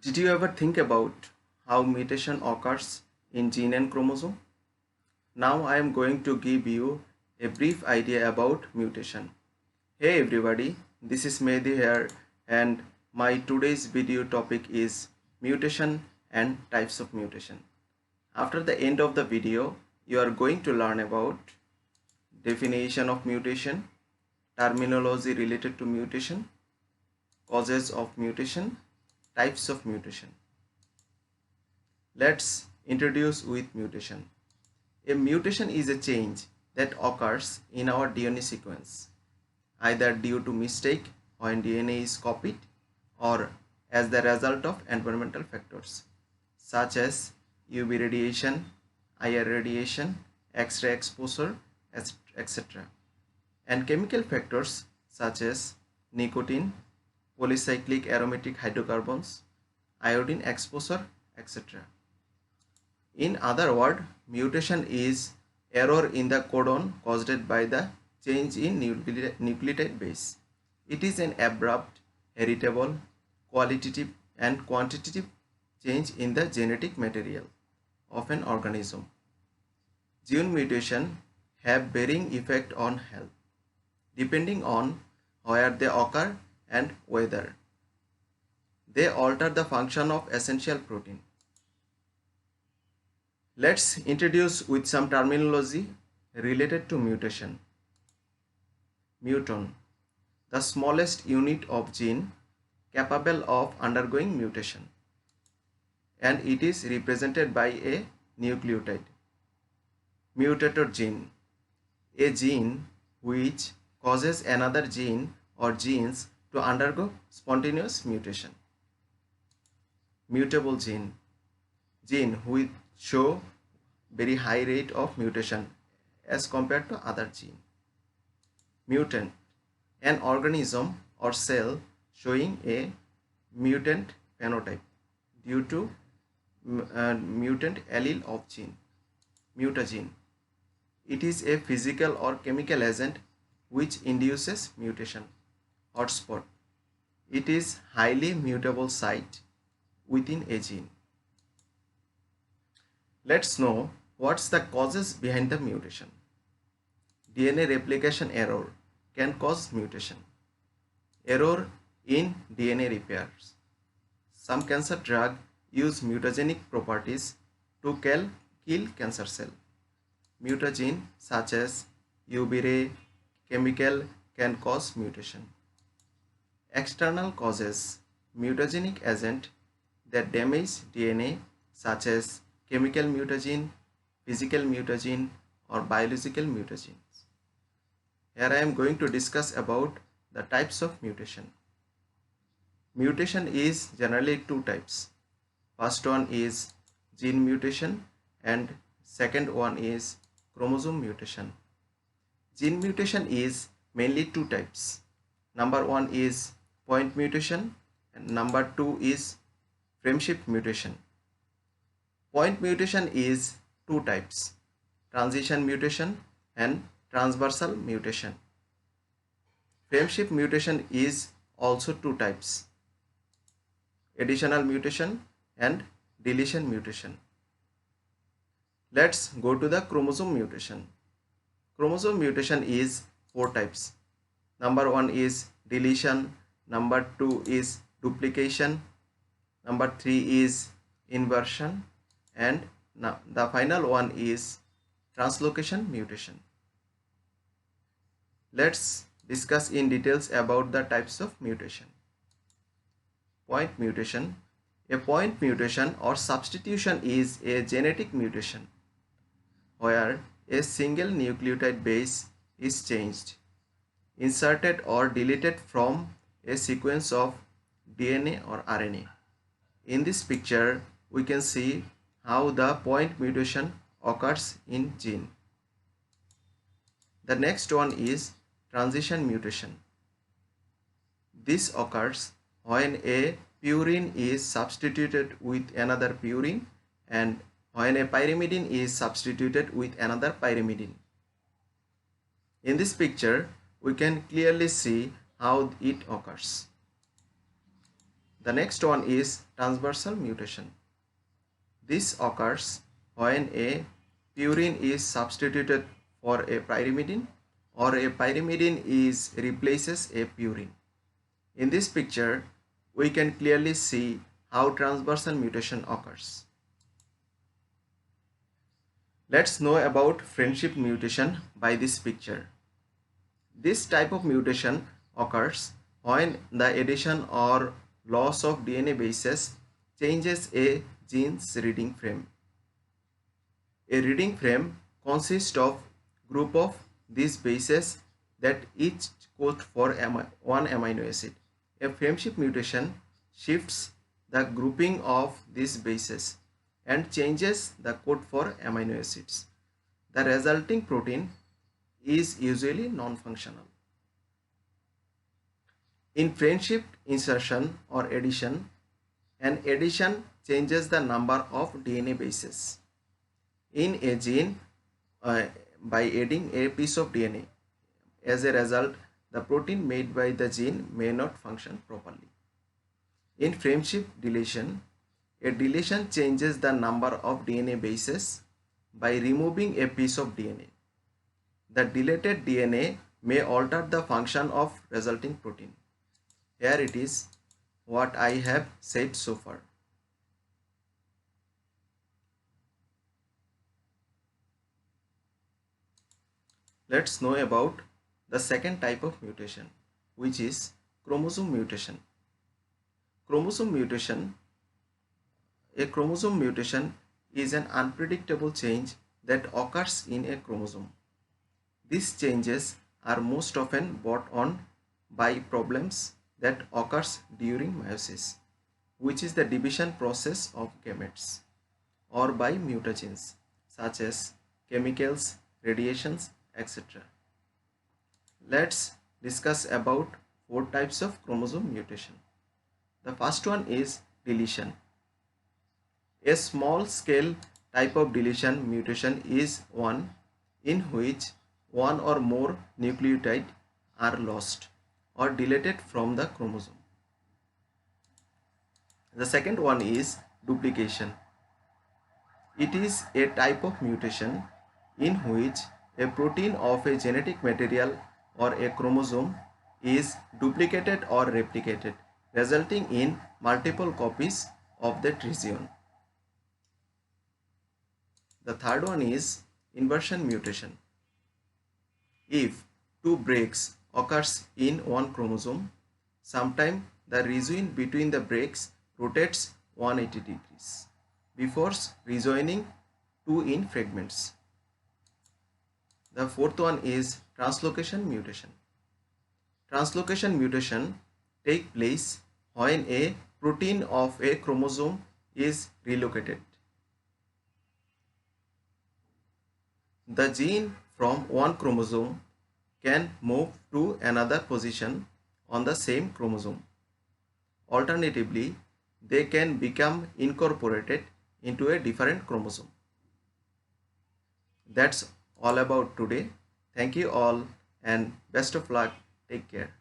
Did you ever think about how mutation occurs in gene and chromosome? Now I am going to give you a brief idea about mutation. Hey everybody, this is Mehdi here and my today's video topic is mutation and types of mutation. After the end of the video, you are going to learn about definition of mutation, terminology related to mutation, causes of mutation, types of mutation. Let's introduce with mutation. A mutation is a change that occurs in our DNA sequence, either due to mistake when DNA is copied or as the result of environmental factors such as UV radiation, IR radiation, X-ray exposure, etc. and chemical factors such as nicotine, polycyclic aromatic hydrocarbons, iodine exposure, etc. In other words, mutation is error in the codon caused by the change in nucleotide base. It is an abrupt, heritable, qualitative and quantitative change in the genetic material of an organism. Gene mutation have varying effect on health, depending on where they occur and whether they alter the function of essential protein. Let's introduce with some terminology related to mutation. Muton, the smallest unit of gene capable of undergoing mutation, and it is represented by a nucleotide. Mutator gene, a gene which causes another gene or genes to undergo spontaneous mutation. Mutable gene, gene which show very high rate of mutation as compared to other gene. Mutant, an organism or cell showing a mutant phenotype due to mutant allele of gene. Mutagene, it is a physical or chemical agent which induces mutation. Hotspot, it is highly mutable site within a gene. Let's know what's the causes behind the mutation. DNA replication error can cause mutation. Error in DNA repairs. Some cancer drugs use mutagenic properties to kill cancer cell. Mutagen such as UV ray chemical can cause mutation. External causes, mutagenic agent that damage DNA such as chemical mutagen, physical mutagen or biological mutagens. Here I am going to discuss about the types of mutation. Mutation is generally two types. First one is gene mutation and second one is chromosome mutation. Gene mutation is mainly two types. Number one is point mutation and number two is frameshift mutation. Point mutation is two types, transition mutation and transversal mutation. Frameshift mutation is also two types, additional mutation and deletion mutation. Let's go to the chromosome mutation. Chromosome mutation is four types. Number one is deletion, number two is duplication, number three is inversion, and the final one is translocation mutation. Let's discuss in details about the types of mutation. Point mutation. A point mutation or substitution is a genetic mutation where a single nucleotide base is changed, inserted or deleted from a sequence of DNA or RNA. In this picture, we can see how the point mutation occurs in gene. The next one is transition mutation. This occurs when a purine is substituted with another purine and when a pyrimidine is substituted with another pyrimidine. In this picture, we can clearly see how it occurs. The next one is transversal mutation. This occurs when a purine is substituted for a pyrimidine or a pyrimidine is replaces a purine. In this picture, we can clearly see how transversal mutation occurs. Let's know about friendship mutation by this picture. This type of mutation occurs when the addition or loss of DNA bases changes a gene's reading frame. A reading frame consists of group of these bases that each code for one amino acid. A frameshift mutation shifts the grouping of these bases and changes the code for amino acids. The resulting protein is usually non-functional. In frameshift insertion or addition, an addition changes the number of DNA bases in a gene by adding a piece of DNA. As a result, the protein made by the gene may not function properly. In frameshift deletion, a deletion changes the number of DNA bases by removing a piece of DNA. The deleted DNA may alter the function of resulting protein. Here it is what I have said so far. Let's know about the second type of mutation, which is chromosome mutation. Chromosome mutation. A chromosome mutation is an unpredictable change that occurs in a chromosome. These changes are most often brought on by problems that occurs during meiosis, which is the division process of gametes, or by mutagens such as chemicals, radiations, etc. Let's discuss about 4 types of chromosome mutation. The first one is deletion. A small scale type of deletion mutation is one in which one or more nucleotides are lost or deleted from the chromosome. The second one is duplication. It is a type of mutation in which a protein of a genetic material or a chromosome is duplicated or replicated, resulting in multiple copies of that region. The third one is inversion mutation. If two breaks occurs in one chromosome, sometimes the region between the breaks rotates 180 degrees before rejoining two in fragments. The fourth one is translocation mutation. Translocation mutation takes place when a protein of a chromosome is relocated. The gene from one chromosome can move to another position on the same chromosome. Alternatively, they can become incorporated into a different chromosome. That's all about today. Thank you all and best of luck. Take care.